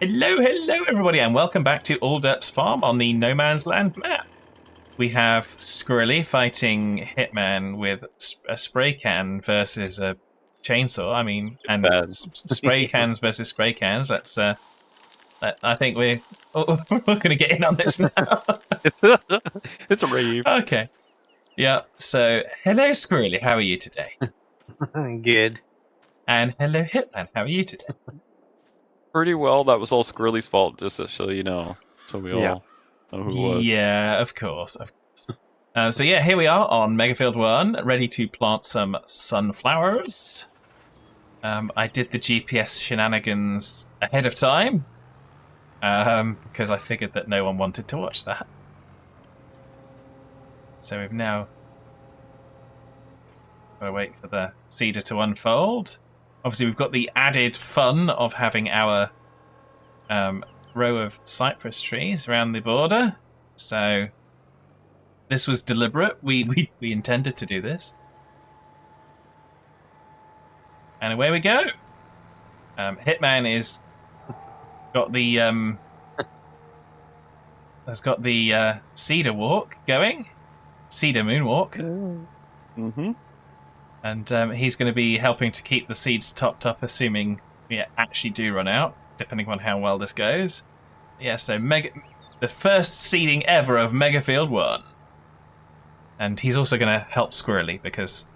Hello, everybody, and welcome back to Derps PHarm on the No Man's Land map. We have Squirrelly fighting Hitman with a spray can versus a chainsaw. I mean, and spray cans versus spray cans. That's I think we're going to get in on this now. It's a rave. Okay. Yeah. So, hello, Squirrelly. How are you today? Good. And hello, Hitman. How are you today? Pretty well. That was all Squirrely's fault, just so you know. So we all know who it was. Yeah, of course. So yeah, here we are on Megafield 1, ready to plant some sunflowers. I did the GPS shenanigans ahead of time, because I figured that no one wanted to watch that. So we've now got to wait for the cedar to unfold. Obviously, we've got the added fun of having our row of cypress trees around the border. So this was deliberate. We intended to do this. And away we go. Hitman is got the has got the cedar walk going, cedar moonwalk. Mm-hmm. And he's going to be helping to keep the seeds topped up, assuming we actually do run out, depending on how well this goes. Yeah, so the first seeding ever of Megafield 1. And he's also going to help Squirrely because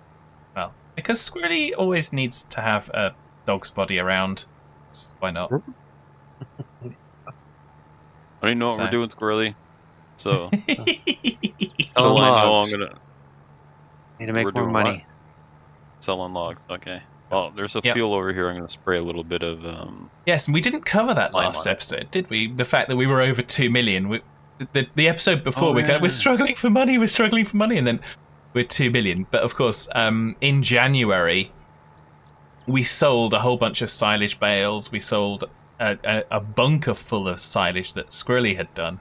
Squirrely always needs to have a dog's body around. Why not? I don't even know what we're doing, Squirrely. So, Selling I know logs. I'm gonna. Need to make more money. Selling logs. Okay. Well, there's a field over here. I'm gonna spray a little bit of. Yes, and we didn't cover that last episode, did we? The fact that we were over 2 million. The episode before, we're struggling for money, and then we're 2 million. But of course, in January, we sold a whole bunch of silage bales. We sold a bunker full of silage that Squirrely had done,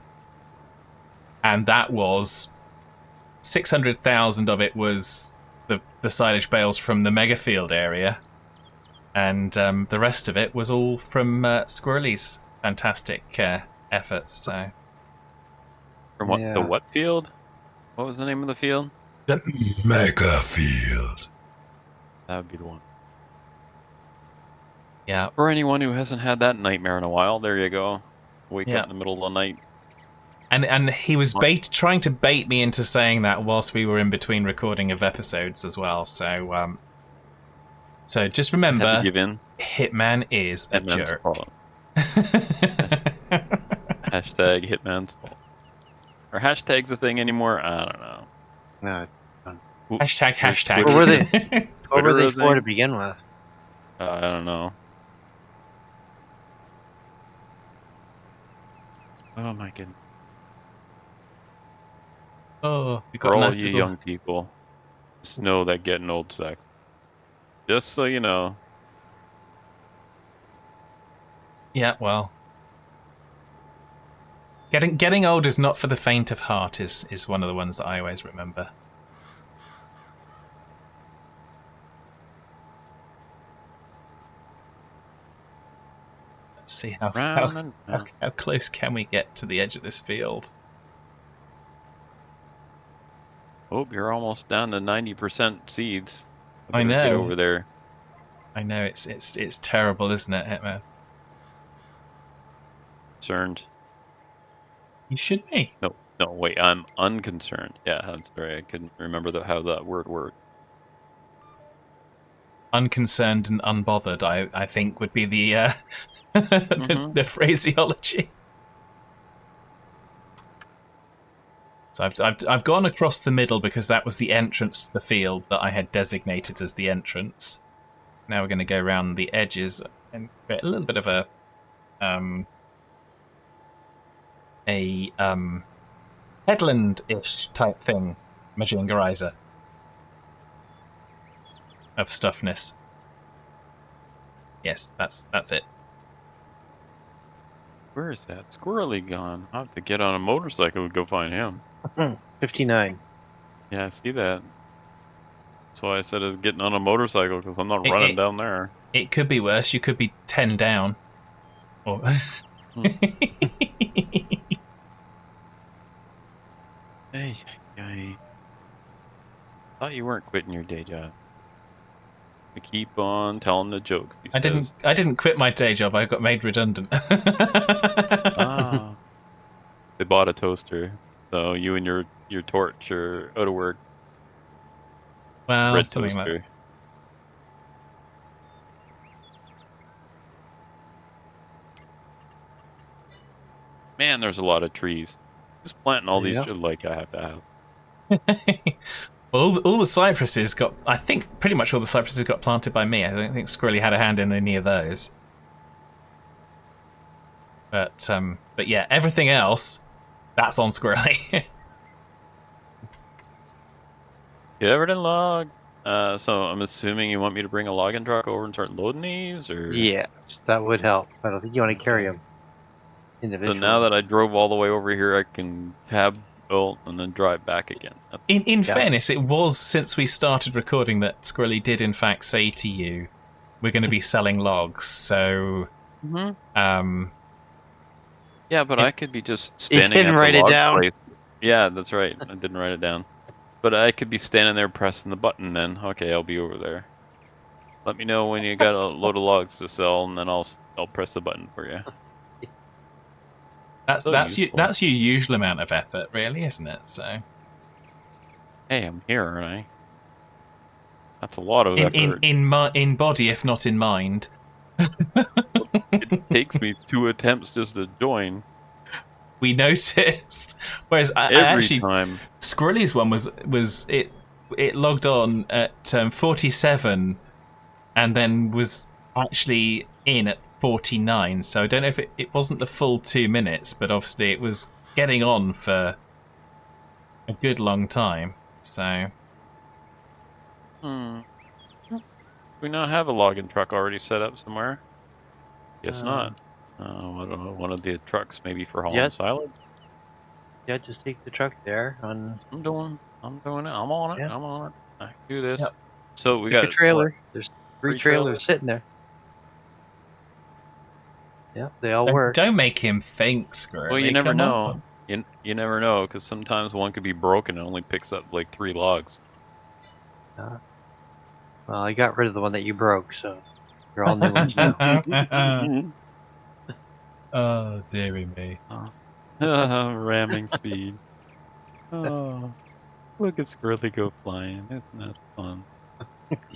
and that was 600,000 of it was the silage bales from the Megafield area, and the rest of it was all from Squirrely's fantastic efforts. So, From what the what field? What was the name of the field? The Megafield. That would be the one. Yeah. For anyone who hasn't had that nightmare in a while, there you go. Wake up in the middle of the night. And he was trying to bait me into saying that whilst we were in between recording of episodes as well. So, so just remember, Had to give in. Hitman is a jerk. Hashtag Hitman's fault. Are hashtags a thing anymore? I don't know. No, it's fun. Hashtag. What were they? What were they for to begin with? I don't know. Oh my goodness. Oh, for all you young people, just know that getting old sucks. Just so you know. Yeah, well, getting old is not for the faint of heart. Is one of the ones that I always remember. Let's see how close can we get to the edge of this field. Oh, you're almost down to 90% seeds. I know. Get over there. I know it's terrible, isn't it, Hitman? Concerned. You should be. No, wait. I'm unconcerned. Yeah, I'm sorry. I couldn't remember how that word worked. Unconcerned and unbothered, I think, would be the the phraseology. So I've gone across the middle because that was the entrance to the field that I had designated as the entrance. Now we're going to go around the edges and create a little bit of a headland-ish type thing, Majingarizer of stuffness. Yes, that's it. Where is that Squirrely gone? I'll have to get on a motorcycle and go find him. 59. Yeah, I see that. That's why I said I was getting on a motorcycle, because I'm not running down there. It could be worse. You could be 10 down. Or Hey, I thought you weren't quitting your day job. I keep on telling the jokes. I didn't quit my day job. I got made redundant. Ah. They bought a toaster, so you and your torch are out of work. Well, Red something toaster. like. Man, there's a lot of trees. Just planting all these like I have to have. Well, all the cypresses got. I think pretty much all the cypresses got planted by me. I don't think Squirrelly had a hand in any of those. But yeah, everything else, that's on Squirrelly. You ever done logs? So I'm assuming you want me to bring a logging truck over and start loading these, or? Yes, that would help. I don't think you want to carry them So individually. now that I drove all the way over here, I can have built and then drive back again. In fairness, it was since we started recording that Squirrelly did in fact say to you, "We're going to be selling logs." So, yeah, but I could be just standing didn't at the write it log down. place. Yeah, that's right. I didn't write it down. But I could be standing there pressing the button then. Okay, I'll be over there. Let me know when you got a load of logs to sell, and then I'll press the button for you. that's your usual amount of effort, really, isn't it? So. Hey, I'm here, aren't I? That's a lot of effort. In body, if not in mind. It takes me 2 attempts just to join. We noticed. Whereas Every time. Squirrelly's one was it logged on at 47 and then was actually in at 49. So I don't know if it wasn't the full 2 minutes, but obviously it was getting on for a good long time. So. We not have a logging truck already set up somewhere? Guess not. I don't know. One of the trucks maybe for hauling silage. Yeah, just take the truck there. I'm doing it. I'm on it. Yeah. I'm on it. I can do this. Yep. So we Take got a trailer. what? There's 3 trailers sitting there. Yeah, they all work. Don't make him think, Squirrelly. Well, you never Come know. on. You never know, because sometimes one could be broken and only picks up like 3 logs. Well, I got rid of the one that you broke, so you're all new ones now. Oh, dearie me. Ramming speed. Oh, look at Squirrely go flying. Isn't that fun?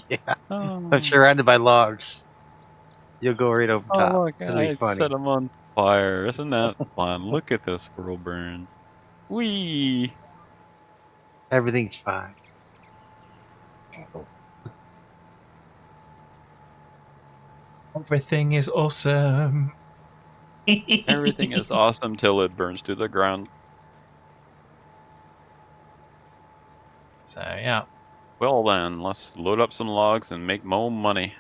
Yeah. Oh. I'm surrounded by logs. You'll go right over top. Oh, look, It'll be I funny. set them on fire. Isn't that fun? Look at the squirrel burn. Whee! Everything's fine. Everything is awesome. Everything is awesome till it burns to the ground. So, yeah. Well then, let's load up some logs and make more money.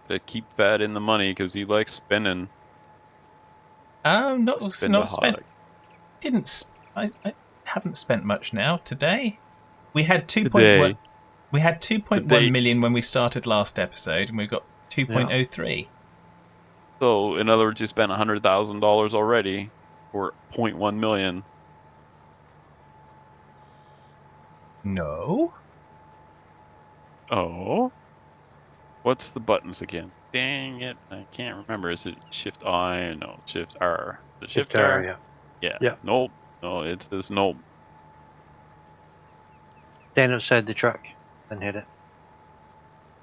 To keep Fat in the money because he likes spending. Not spent. I haven't spent much now today. We had 2.1. We had 2.1 million when we started last episode, and we got 2.03. So, in other words, you spent $100,000 already for 0.1 million. No. Oh. What's the buttons again? Dang it, I can't remember. Is it Shift I? No, Shift R. Is it Shift R? Yeah. Yeah. Nope. No, it's this nope. Stand outside the truck and hit it.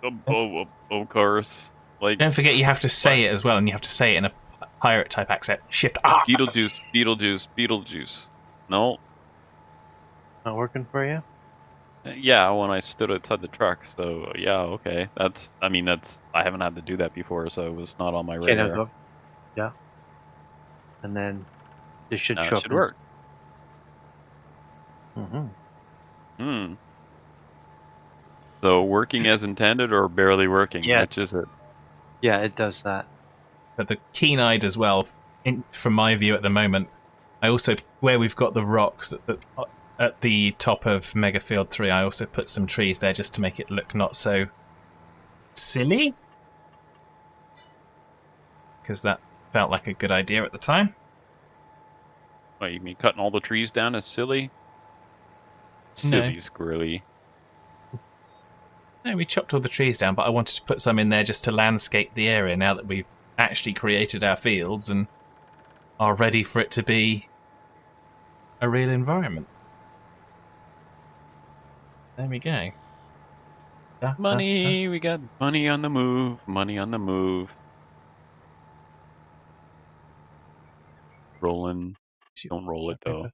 Of course. Like, Don't forget you have to say it as well, and you have to say it in a pirate type accent. Shift R. Beetlejuice, Beetlejuice, Beetlejuice. No. Not working for you? Yeah, when I stood outside the truck, so yeah, okay. I haven't had to do that before, so it was not on my radar. Yeah. And then this should Now show it should work. Mm-hmm. So working as intended or barely working? Yeah. Which is it? Yeah, it does that. But the keen-eyed as well, from my view at the moment, I also, where we've got the rocks at the top of Mega Field 3, I also put some trees there just to make it look not so silly. Because that felt like a good idea at the time. What, you mean cutting all the trees down is silly? Silly, Squirrely. No, we chopped all the trees down, but I wanted to put some in there just to landscape the area now that we've actually created our fields and are ready for it to be a real environment. There we go. Money, we got money on the move, money on the move. Rolling. Don't roll it though.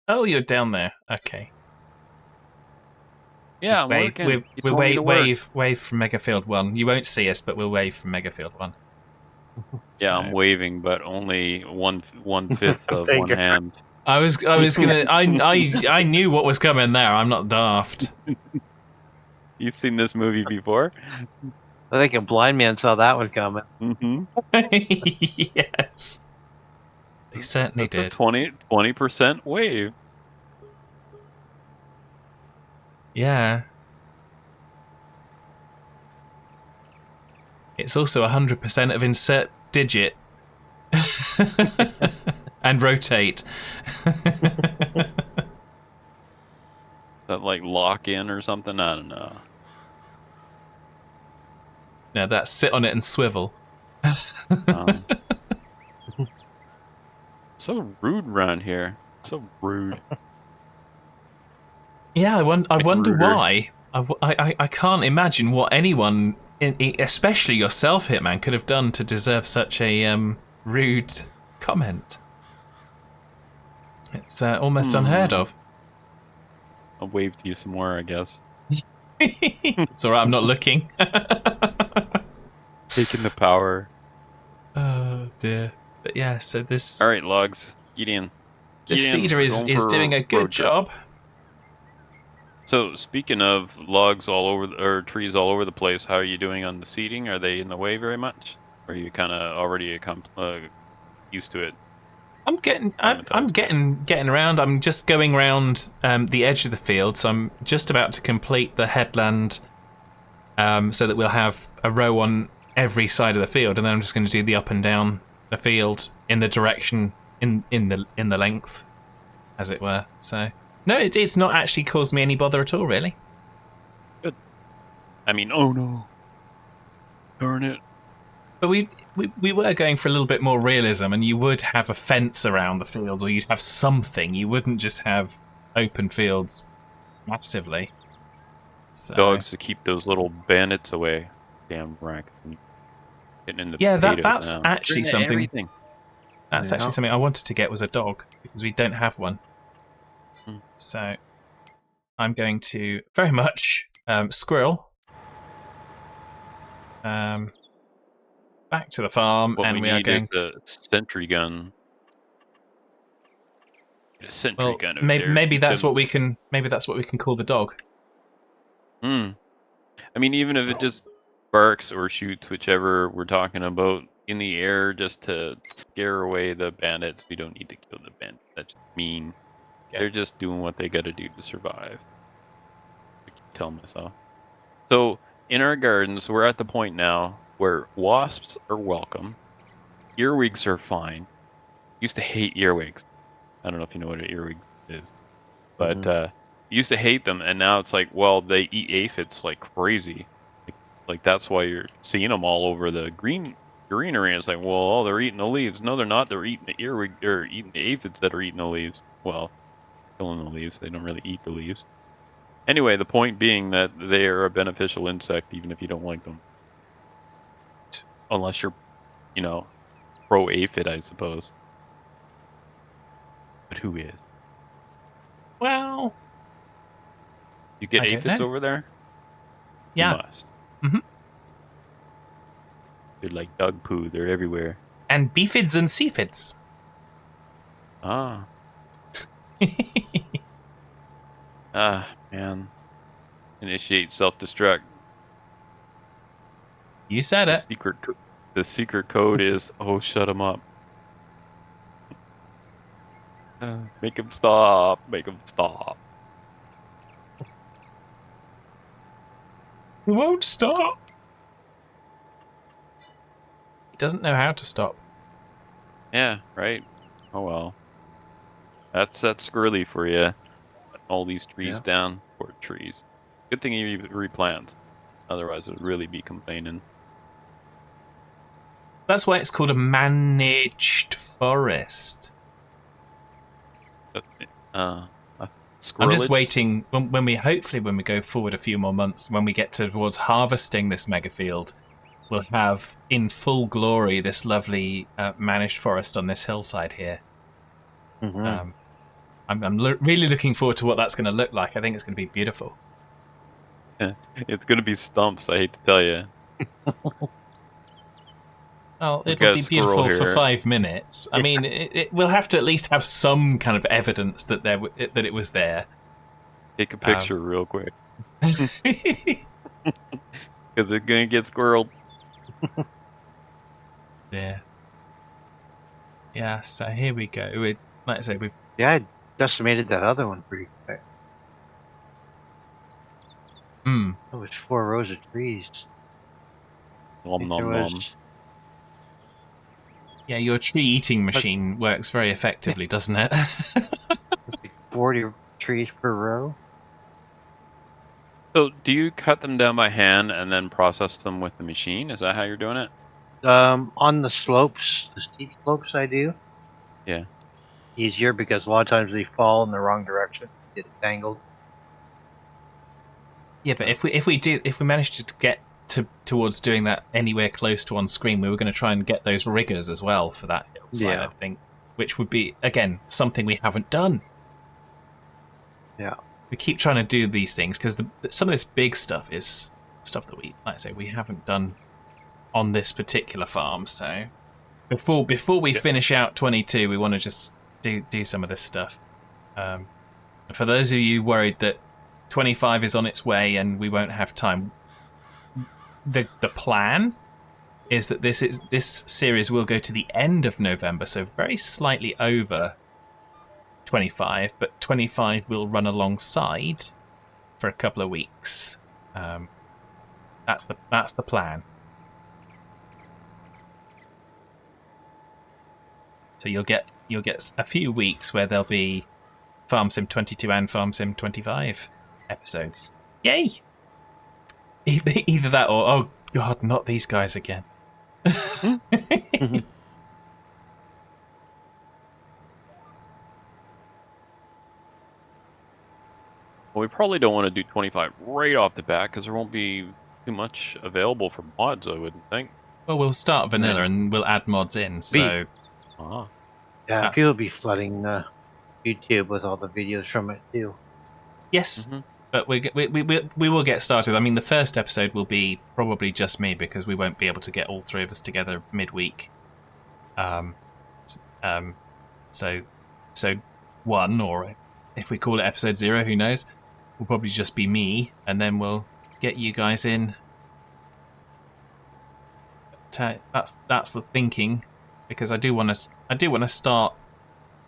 Oh, you're down there. Okay. Yeah, I'm wave, working. we'll wave from Megafield 1. You won't see us, but we'll wave from Megafield 1. Yeah, So. I'm waving, but only one fifth of one hand. I was gonna. I knew what was coming there. I'm not daft. You've seen this movie before? I think a blind man saw that one coming. Mm-hmm. Yes. They certainly did. 20% wave. Yeah. It's also 100% of insert digit. And rotate. That like lock in or something? I don't know. No, that's sit on it and swivel. So rude around here. So rude. Yeah, I wonder ruder. why. I can't imagine what anyone, especially yourself, Hitman, could have done to deserve such a rude comment. It's almost unheard of. I'll wave to you some more, I guess. It's alright, I'm not looking. Taking the power. Oh dear. But yeah, so this... Alright, logs. Get in. This cedar is doing a good job. So, speaking of logs all over, or trees all over the place, how are you doing on the seeding? Are they in the way very much? Or are you kind of already used to it? I'm getting around. I'm just going around the edge of the field, so I'm just about to complete the headland, so that we'll have a row on every side of the field, and then I'm just going to do the up and down the field in the direction in the length, as it were. So no, it's not actually caused me any bother at all, really. Good. I mean, oh no, darn it. But we were going for a little bit more realism, and you would have a fence around the fields, or you'd have something. You wouldn't just have open fields massively. So. Dogs to keep those little bandits away. Damn rank. Getting in the that's now. actually something. Everything. That's actually something I wanted to get was a dog, because we don't have one. So I'm going to very much squirrel. Back to the farm, What and we are need going is a sentry gun. A sentry gun. Maybe that's what we can. Maybe that's what we can call the dog. I mean, even if it just barks or shoots, whichever we're talking about, in the air, just to scare away the bandits. We don't need to kill the bandits. That's mean. Yeah. They're just doing what they got to do to survive. I can tell myself. So in our gardens, we're at the point now where wasps are welcome. Earwigs are fine. Used to hate earwigs. I don't know if you know what an earwig is, but used to hate them, and now it's like, well, they eat aphids like crazy. Like that's why you're seeing them all over the greenery. It's like, well, they're eating the leaves. No, they're not. They're eating the earwig. They're eating the aphids that are eating the leaves. Well, killing the leaves. They don't really eat the leaves. Anyway, the point being that they are a beneficial insect, even if you don't like them. Unless you're, pro-aphid, I suppose. But who is? Well, you get aphids over there? Yeah. You must. They're like dog poo. They're everywhere. And beefids and cefids. Ah. Man. Initiate self-destruct. You said it. The secret code is, shut them up. Make them stop. Make them stop. He won't stop. He doesn't know how to stop. Yeah, right. Oh well. That's Squirrely for you. All these trees down. Poor trees. Good thing you replant. Otherwise, it would really be complaining. That's why it's called a managed forest. I'm just waiting when we go forward a few more months, when we get towards harvesting this mega field, we'll have in full glory this lovely managed forest on this hillside here. Mm-hmm. I'm really looking forward to what that's going to look like. I think it's going to be beautiful. It's going to be stumps, I hate to tell you. Well, it'll be beautiful for 5 minutes. I mean, we'll have to at least have some kind of evidence that it was there. Take a picture real quick. Because it's going to get squirreled. Yeah. Yeah, so here we go. Like I say, we've... Yeah, I decimated that other one pretty quick. Mm. It was 4 rows of trees. Nom nom nom. Yeah, your tree eating machine works very effectively, doesn't it? 40 trees per row. So, do you cut them down by hand and then process them with the machine? Is that how you're doing it? On the slopes, the steep slopes, I do. Yeah. Easier because a lot of times they fall in the wrong direction, get tangled. Yeah, but if we manage to get towards doing that anywhere close to on screen, we were going to try and get those riggers as well for that hillside, I think, which would be again something we haven't done. Yeah, we keep trying to do these things because some of this big stuff is stuff that we, like I say, we haven't done on this particular farm. So before we finish out 22, we want to just do some of this stuff. For those of you worried that 25 is on its way and we won't have time, the plan is that this series will go to the end of November, so very slightly over 25, but 25 will run alongside for a couple of weeks. That's the plan. So you'll get a few weeks where there'll be Farm Sim 22 and Farm Sim 25 episodes. Yay! Either that or, oh god, not these guys again. Well, we probably don't want to do 25 right off the bat because there won't be too much available for mods, I wouldn't think. Well, we'll start vanilla and we'll add mods in, so... Yeah, people will be flooding YouTube with all the videos from it, too. Yes. Mm-hmm. But we will get started. I mean, the first episode will be probably just me because we won't be able to get all three of us together midweek. So 1, or if we call it episode 0, who knows? Will probably just be me, and then we'll get you guys in. That's the thinking, because I do want to start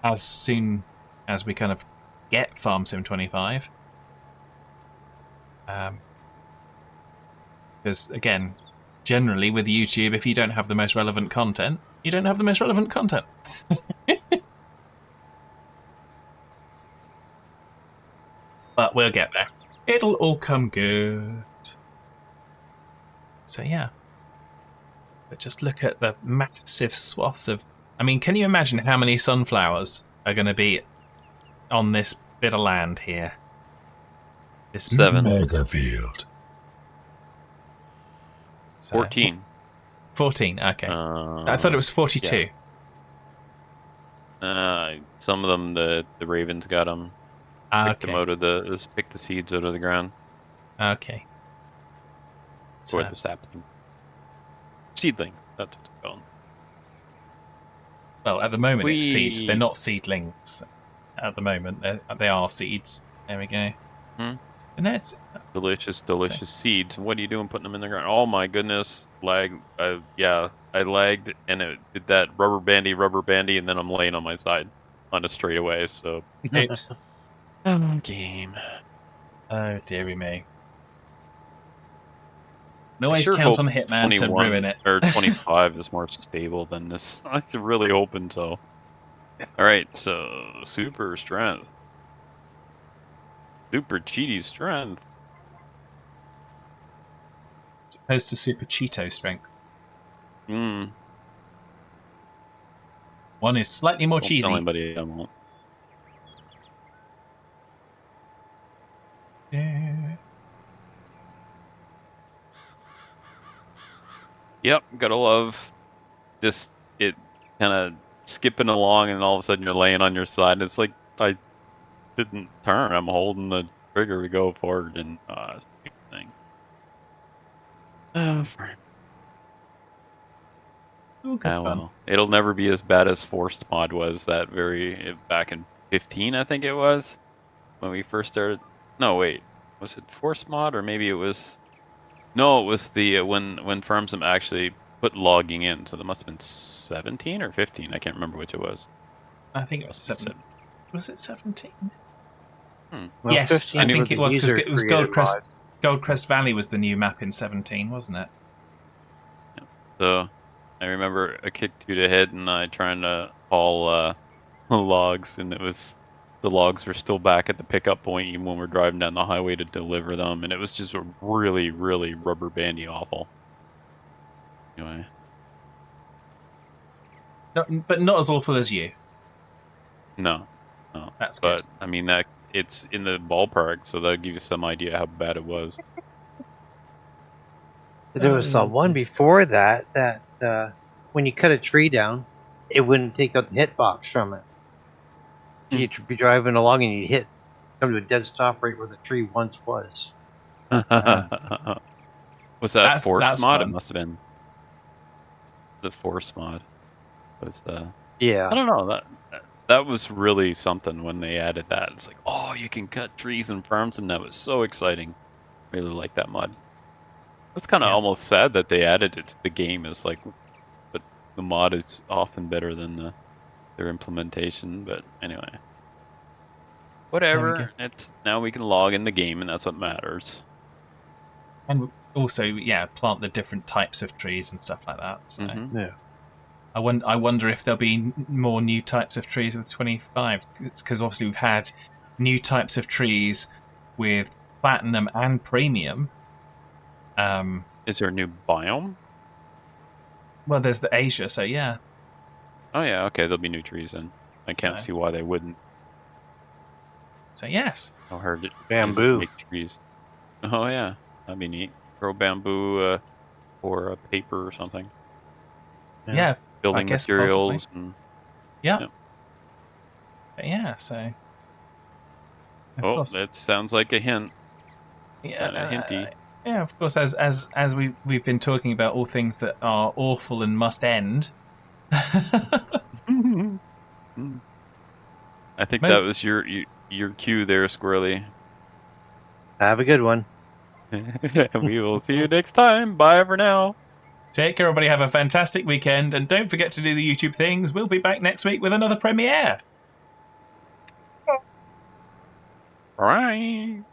as soon as we kind of get Farm Sim 25. Because again, generally with YouTube, if you don't have the most relevant content, you don't have the most relevant content. But we'll get there. It'll all come good. So yeah. But just look at the massive swaths of... I mean, can you imagine how many sunflowers are going to be on this bit of land here? This 7. Mega field. 14. 14, okay. I thought it was 42. Yeah. Some of them, the ravens got them. Pick them out of pick the seeds out of the ground. Okay. Or the sapling. Seedling, that's what it's called. Well, at the moment it's seeds. They're not seedlings. At the moment, they are seeds. There we go. And that's delicious seeds. What are you doing putting them in the ground? Oh my goodness, lag. Yeah, I lagged and it did that rubber bandy, and then I'm laying on my side on a straightaway. So oops. Game. Oh dearie me. can always sure count hope on Hitman to 21 ruin it. or 25 is more stable than this. I'm really hoping so. All right, so super strength, super cheaty strength. As opposed to Super Cheeto strength. Hmm. One is slightly more Don't cheesy. tell anybody I won't. Yep, gotta love just it kind of skipping along, and all of a sudden you're laying on your side. It's like I didn't turn. I'm holding the trigger to go forward, and stupid thing. Oh, good fun. Well, it'll never be as bad as Forced Mod was. That back in 15, I think it was, when we first started. No, wait, was it Forced Mod, or maybe it was? No, it was the when FarmSim actually put logging in. So there must have been 17 or 15. I can't remember which it was. I think it was 7. Was it 17? Well, Yes, I 15 think it was because it was user-created Goldcrest. mod. Goldcrest Valley was the new map in 17, wasn't it? So I remember a kick to the head, and I trying to haul logs, and the logs were still back at the pickup point even when we're driving down the highway to deliver them, and it was just really, really rubber bandy awful. Anyway. No, but not as awful as you. No. That's But good. I mean that it's in the ballpark, so that'll give you some idea how bad it was. There was one before that when you cut a tree down, it wouldn't take out the hitbox from it. You'd be driving along and you'd come to a dead stop right where the tree once was. Was that Force that's mod? fun. It must have been the Force mod. Was Yeah. I don't know, that was really something when they added that. It's like, oh, you can cut trees and farms, and that was so exciting. Really like that mod. It's kind of almost sad that they added it to the game. It's like, but the mod is often better than their implementation. But anyway, whatever. Now we can log in the game, and that's what matters. And also, plant the different types of trees and stuff like that. So. Yeah. I wonder if there'll be more new types of trees with 25. Because obviously we've had new types of trees with platinum and premium. Is there a new biome? Well, there's the Asia, so yeah. Oh yeah, okay, there'll be new trees then. I can't see why they wouldn't. So yes. I heard it. Bamboo. Make trees. Oh yeah, that'd be neat. Grow bamboo or paper or something. Yeah. Building materials. And, yeah. Yeah, so. Oh, that sounds like a hint. Yeah, a hinty. Yeah, of course, as we've been talking about all things that are awful and must end. I think that was your cue there, Squirrely. Have a good one. We will see you next time. Bye for now. Take care, everybody. Have a fantastic weekend. And don't forget to do the YouTube things. We'll be back next week with another premiere. All right.